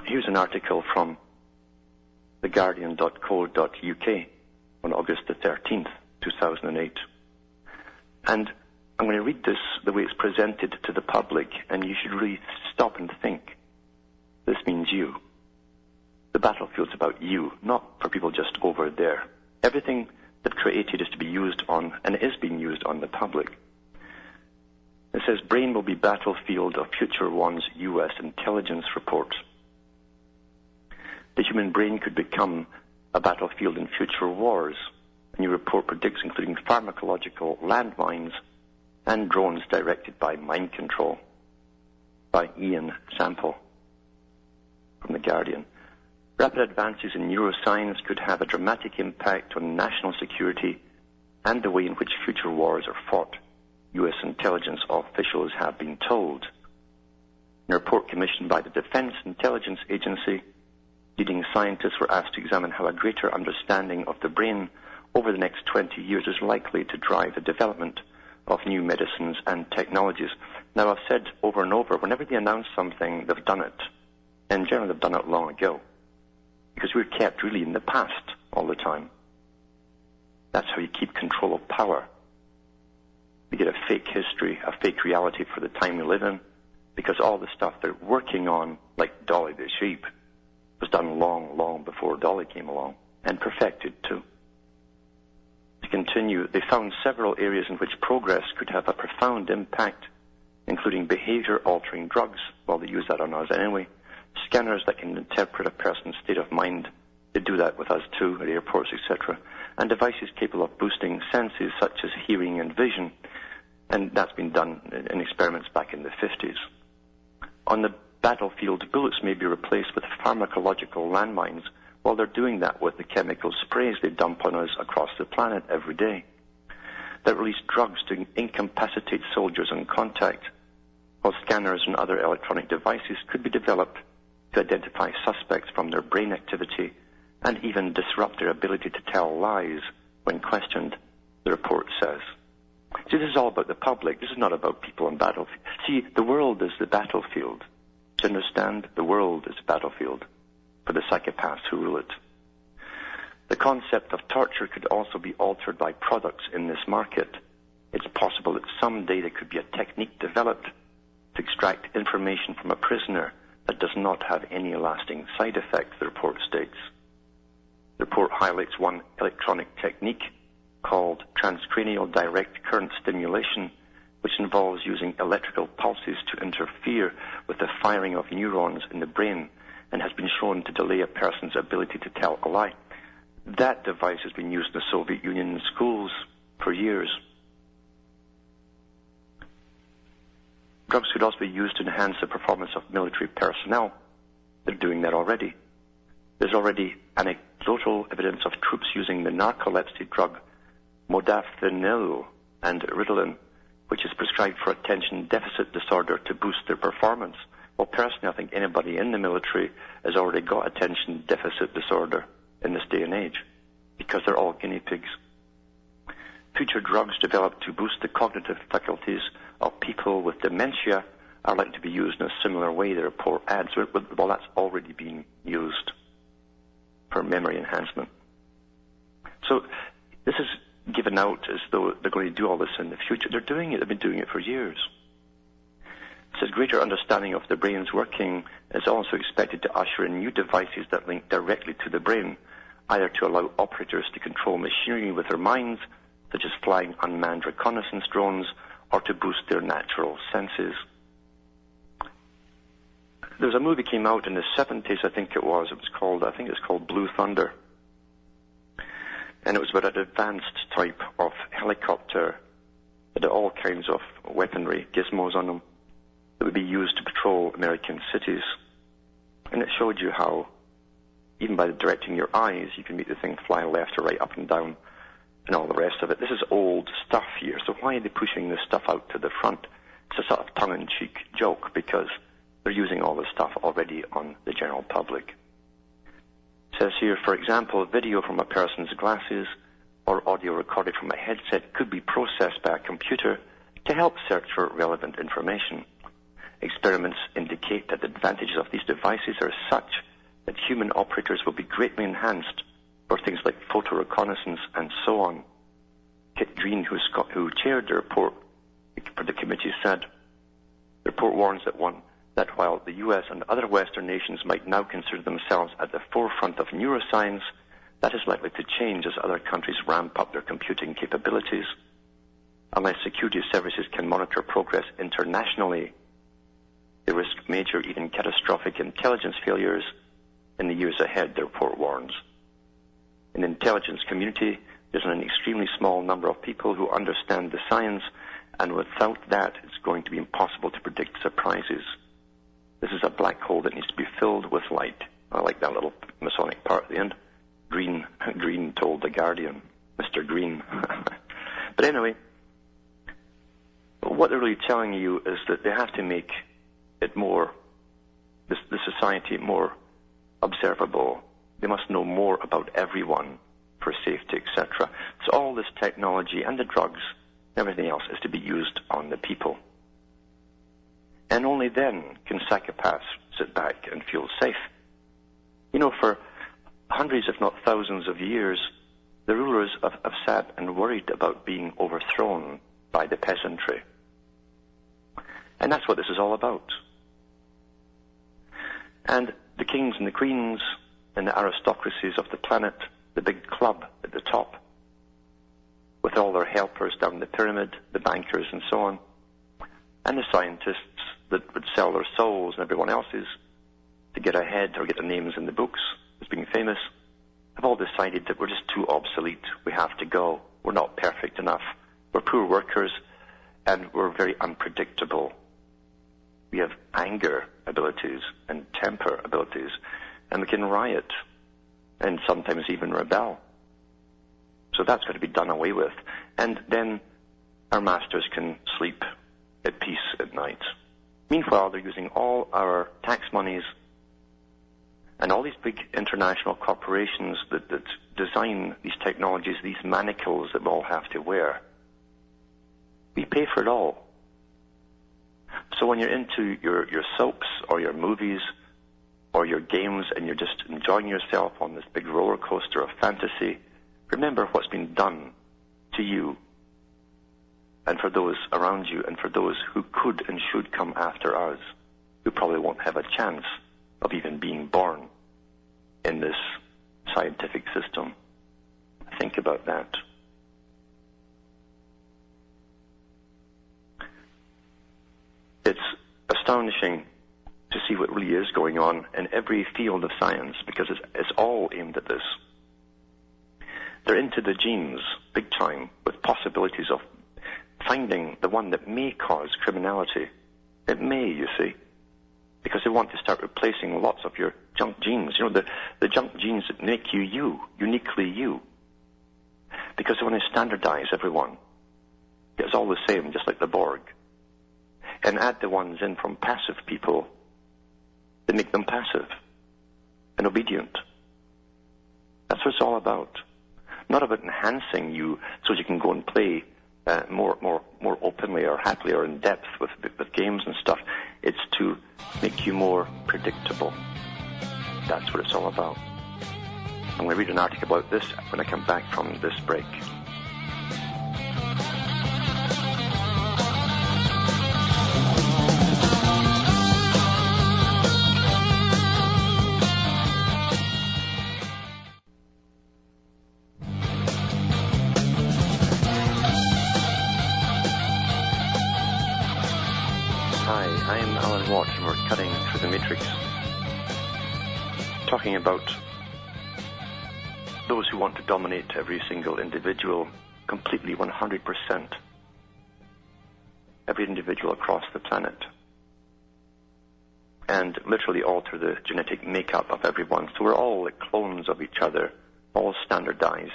Here's an article from theguardian.co.uk on August the 13th, 2008. And I'm going to read this the way it's presented to the public, and you should really stop and think. This means you. The battlefield's about you, not for people just over there. Everything that created is to be used on, and is being used on the public. It says, brain will be battlefield of future one's U.S. intelligence report. The human brain could become a battlefield in future wars. A new report predicts including pharmacological landmines and drones directed by mind control. By Ian Sample from The Guardian. Rapid advances in neuroscience could have a dramatic impact on national security and the way in which future wars are fought, U.S. intelligence officials have been told. In a report commissioned by the Defense Intelligence Agency, leading scientists were asked to examine how a greater understanding of the brain over the next 20 years is likely to drive the development of new medicines and technologies. Now, I've said over and over, whenever they announce something, they've done it. And generally, they've done it long ago. Because we're kept really in the past all the time. That's how you keep control of power. We get a fake history, a fake reality for the time we live in, because all the stuff they're working on, like Dolly the sheep, was done long, long before Dolly came along, and perfected too. To continue, they found several areas in which progress could have a profound impact, including behavior-altering drugs, well, they use that on us anyway, scanners that can interpret a person's state of mind, they do that with us too, at airports, etc., and devices capable of boosting senses such as hearing and vision, and that's been done in experiments back in the 50s. On the battlefield, bullets may be replaced with pharmacological landmines. Well, they're doing that with the chemical sprays they dump on us across the planet every day that release drugs to incapacitate soldiers on contact, while scanners and other electronic devices could be developed to identify suspects from their brain activity and even disrupt their ability to tell lies when questioned, the report says. See, this is all about the public. This is not about people on battlefield. See, the world is the battlefield. Do you understand? The world is the battlefield for the psychopaths who rule it. The concept of torture could also be altered by products in this market. It's possible that someday there could be a technique developed to extract information from a prisoner that does not have any lasting side effects, the report states. The report highlights one electronic technique called transcranial direct current stimulation, which involves using electrical pulses to interfere with the firing of neurons in the brain and has been shown to delay a person's ability to tell a lie. That device has been used in the Soviet Union in schools for years. Drugs could also be used to enhance the performance of military personnel. They're doing that already. There's already anecdotal evidence of troops using the narcolepsy drug modafinil and Ritalin, which is prescribed for attention deficit disorder, to boost their performance. Well, personally, I think anybody in the military has already got attention deficit disorder in this day and age, because they're all guinea pigs. Future drugs developed to boost the cognitive faculties of people with dementia are likely to be used in a similar way, the report adds. Well, that's already being used for memory enhancement. So this is given out as though they're going to do all this in the future. They're doing it. They've been doing it for years. It says greater understanding of the brain's working is also expected to usher in new devices that link directly to the brain, either to allow operators to control machinery with their minds, such as flying unmanned reconnaissance drones, or to boost their natural senses. There was a movie came out in the 70s, I think it was. It was called Blue Thunder. And it was about an advanced type of helicopter that had all kinds of weaponry, gizmos on them, that would be used to patrol American cities. And it showed you how, even by directing your eyes, you can make the thing fly left or right, up and down, and all the rest of it. This is old stuff here, so why are they pushing this stuff out to the front? It's a sort of tongue-in-cheek joke, because they're using all this stuff already on the general public. It says here, for example, video from a person's glasses or audio recorded from a headset could be processed by a computer to help search for relevant information. Experiments indicate indicate that the advantages of these devices are such that human operators will be greatly enhanced for things like photo reconnaissance and so on. Kit Green, who chaired the report for the committee, said, the report warns that while the US and other Western nations might now consider themselves at the forefront of neuroscience, that is likely to change as other countries ramp up their computing capabilities. Unless security services can monitor progress internationally, they risk major, even catastrophic intelligence failures in the years ahead, the report warns. In the intelligence community, there's an extremely small number of people who understand the science, and without that, it's going to be impossible to predict surprises. This is a black hole that needs to be filled with light. I like that little Masonic part at the end. Green told The Guardian. Mr. Green. But anyway, what they're really telling you is that they have to make it more, the society more observable. They must know more about everyone for safety, etc. So all this technology and the drugs, everything else, is to be used on the people. And only then can psychopaths sit back and feel safe. You know, for hundreds, if not thousands of years, the rulers have sat and worried about being overthrown by the peasantry. And that's what this is all about. And the kings and the queens and the aristocracies of the planet, the big club at the top, with all their helpers down the pyramid, the bankers and so on, and the scientists that would sell their souls and everyone else's to get ahead or get their names in the books as being famous, have all decided that we're just too obsolete. We have to go. We're not perfect enough. We're poor workers, and we're very unpredictable. We have anger abilities and temper abilities, and we can riot and sometimes even rebel. So that's got to be done away with. And then our masters can sleep at peace at night. Meanwhile, they're using all our tax monies and all these big international corporations that design these technologies, these manacles that we all have to wear. We pay for it all. So when you're into your soaps or your movies or your games and you're just enjoying yourself on this big roller coaster of fantasy, remember what's been done to you and for those around you and for those who could and should come after us, who probably won't have a chance of even being born in this scientific system. Think about that. It's astonishing to see what really is going on in every field of science, because it's all aimed at this. They're into the genes big time, with possibilities of finding the one that may cause criminality. It may, you see, because they want to start replacing lots of your junk genes. You know, the junk genes that make you, uniquely you. Because they want to standardize everyone. It's all the same, just like the Borg. And add the ones in from passive people that make them passive and obedient. That's what it's all about. Not about enhancing you so that you can go and play more openly or happily or in depth with games and stuff. It's to make you more predictable. That's what it's all about. I'm going to read an article about this when I come back from this break. And we're cutting through the matrix, talking about those who want to dominate every single individual completely, 100%, every individual across the planet, and literally alter the genetic makeup of everyone. So we're all like clones of each other, all standardized,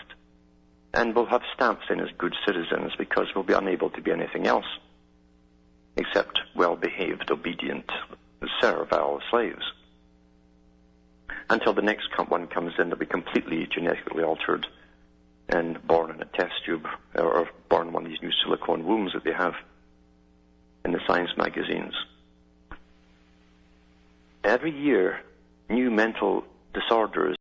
and we'll have stamps in as good citizens because we'll be unable to be anything else except well-behaved, obedient, servile slaves. Until the next one comes in, they'll be completely genetically altered and born in a test tube or born in one of these new silicone wombs that they have in the science magazines. every year, new mental disorders